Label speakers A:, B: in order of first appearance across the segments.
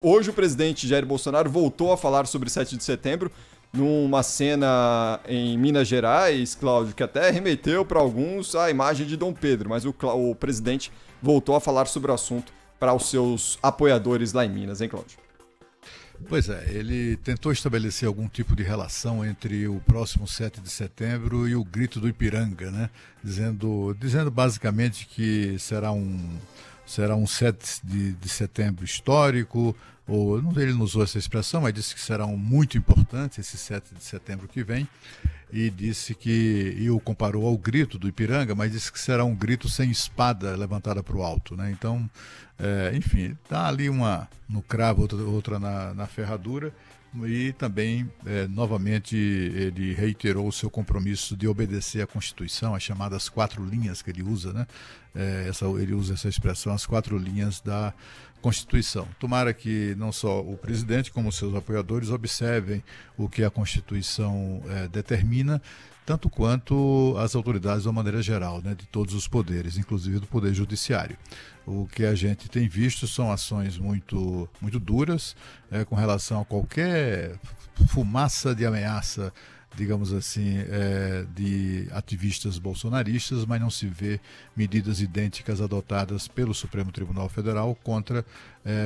A: Hoje o presidente Jair Bolsonaro voltou a falar sobre 7 de setembro numa cena em Minas Gerais, Cláudio, que até remeteu para alguns a imagem de Dom Pedro, mas o presidente voltou a falar sobre o assunto para os seus apoiadores lá em Minas, hein, Cláudio?
B: Pois é, ele tentou estabelecer algum tipo de relação entre o próximo 7 de setembro e o grito do Ipiranga, né? Dizendo basicamente que será um 7 de setembro histórico, ou ele não usou essa expressão, mas disse que será um muito importante esse 7 de setembro que vem, e o comparou ao grito do Ipiranga, mas disse que será um grito sem espada levantada para o alto, né? Então, enfim, está ali uma no cravo, outra na ferradura. E também, novamente, ele reiterou o seu compromisso de obedecer à Constituição, as chamadas 4 linhas que ele usa, né? Ele usa essa expressão, as 4 linhas da Constituição. Tomara que não só o presidente, como seus apoiadores observem o que a Constituição determina, tanto quanto as autoridades de uma maneira geral, né, de todos os poderes, inclusive do Poder Judiciário. O que a gente tem visto são ações muito, muito duras com relação a qualquer fumaça de ameaça, digamos assim, de ativistas bolsonaristas, mas não se vê medidas idênticas adotadas pelo Supremo Tribunal Federal contra,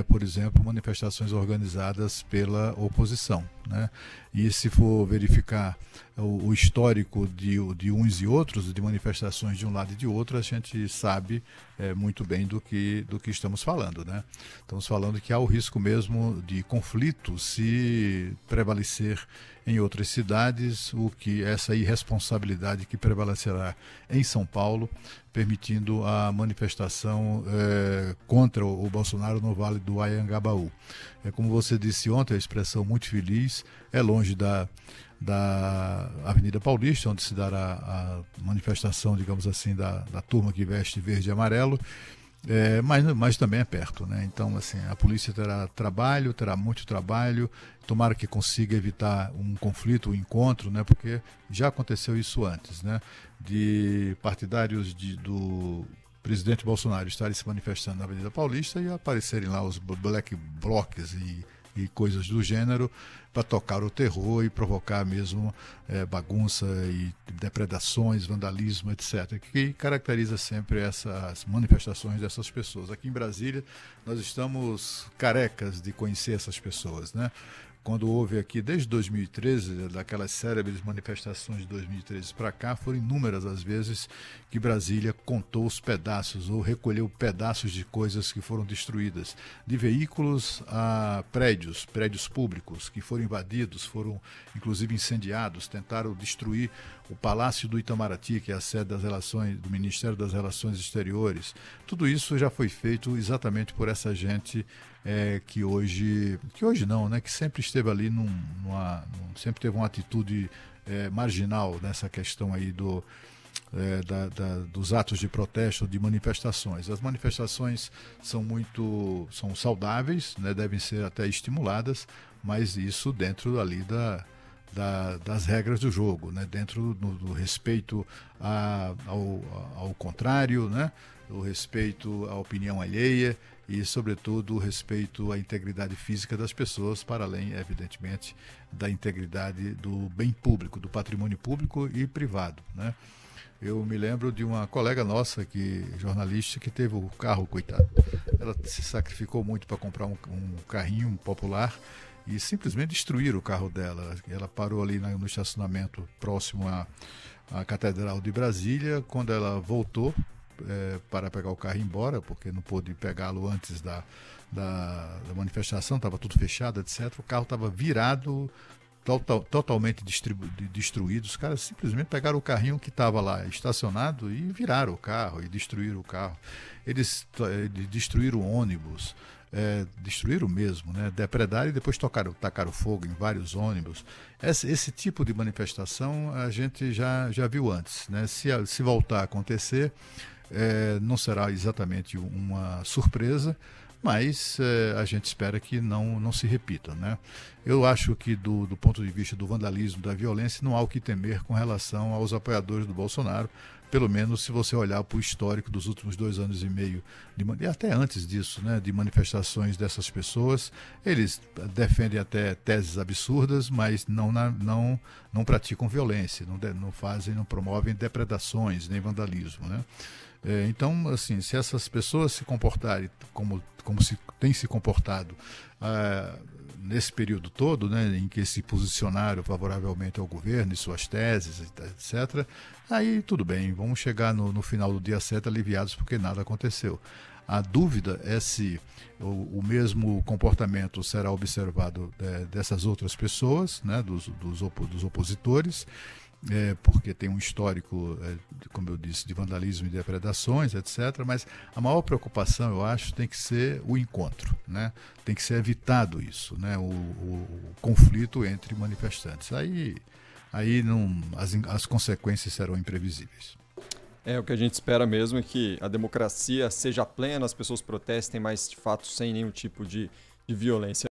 B: por exemplo, manifestações organizadas pela oposição, né? E se for verificar o histórico de uns e outros, de manifestações de um lado e de outro, a gente sabe muito bem do que estamos falando, né? Estamos falando que há o risco mesmo de conflito se prevalecer em outras cidades, o que essa irresponsabilidade que prevalecerá em São Paulo, permitindo a manifestação contra o Bolsonaro no Vale do Anhangabaú. Como você disse ontem, a expressão muito feliz é longe da Avenida Paulista, onde se dará a manifestação, digamos assim, da turma que veste verde e amarelo, mas também é perto, né? Então, assim, a polícia terá muito trabalho, tomara que consiga evitar um conflito, um encontro, né? Porque já aconteceu isso antes, né? De partidários do presidente Bolsonaro estarem se manifestando na Avenida Paulista e aparecerem lá os black blocs e coisas do gênero para tocar o terror e provocar mesmo bagunça e depredações, vandalismo, etc., que caracteriza sempre essas manifestações dessas pessoas. Aqui em Brasília, nós estamos carecas de conhecer essas pessoas, né? Quando houve aqui, desde 2013, daquelas célebres manifestações de 2013 para cá, foram inúmeras as vezes que Brasília contou os pedaços ou recolheu pedaços de coisas que foram destruídas, de veículos a prédios públicos que foram invadidos, foram inclusive incendiados, tentaram destruir o Palácio do Itamaraty, que é a sede do Ministério das Relações Exteriores. Tudo isso já foi feito exatamente por essa gente que hoje não, né? Que sempre esteve ali sempre teve uma atitude marginal nessa questão aí dos atos de protesto, de manifestações. As manifestações são saudáveis, né? Devem ser até estimuladas, mas isso dentro ali das regras do jogo, né? Dentro do respeito ao contrário, né? O respeito à opinião alheia e, sobretudo, o respeito à integridade física das pessoas, para além, evidentemente, da integridade do bem público, do patrimônio público e privado, né? Eu me lembro de uma colega nossa, jornalista, que teve o carro, coitado. Ela se sacrificou muito para comprar um carrinho popular e simplesmente destruíram o carro dela. Ela parou ali no estacionamento próximo à Catedral de Brasília. Quando ela voltou para pegar o carro e ir embora, porque não pôde pegá-lo antes da manifestação, estava tudo fechado, etc. O carro estava virado, totalmente destruído. Os caras simplesmente pegaram o carrinho que estava lá estacionado e viraram o carro e destruíram o carro. Eles destruíram o ônibus, destruíram mesmo, né? Depredaram e depois tacaram fogo em vários ônibus. Esse tipo de manifestação a gente já viu antes, né? Se voltar a acontecer, não será exatamente uma surpresa, mas a gente espera que não se repita, né? Eu acho que do ponto de vista do vandalismo, da violência, não há o que temer com relação aos apoiadores do Bolsonaro, pelo menos se você olhar para o histórico dos últimos 2 anos e meio, e até antes disso, né, de manifestações dessas pessoas. Eles defendem até teses absurdas, mas não praticam violência, não promovem depredações nem vandalismo, né? Então, assim, se essas pessoas se comportarem como se têm se comportado nesse período todo, né, em que se posicionaram favoravelmente ao governo e suas teses, etc., aí tudo bem, vamos chegar no final do dia 7 aliviados porque nada aconteceu. A dúvida é se o mesmo comportamento será observado dessas outras pessoas, né, dos opositores, porque tem um histórico, como eu disse, de vandalismo e depredações, etc. Mas a maior preocupação, eu acho, tem que ser o encontro, né? Tem que ser evitado isso, né? O conflito entre manifestantes. Aí não, as consequências serão imprevisíveis.
A: O que a gente espera mesmo é que a democracia seja plena, as pessoas protestem, mas de fato sem nenhum tipo de violência.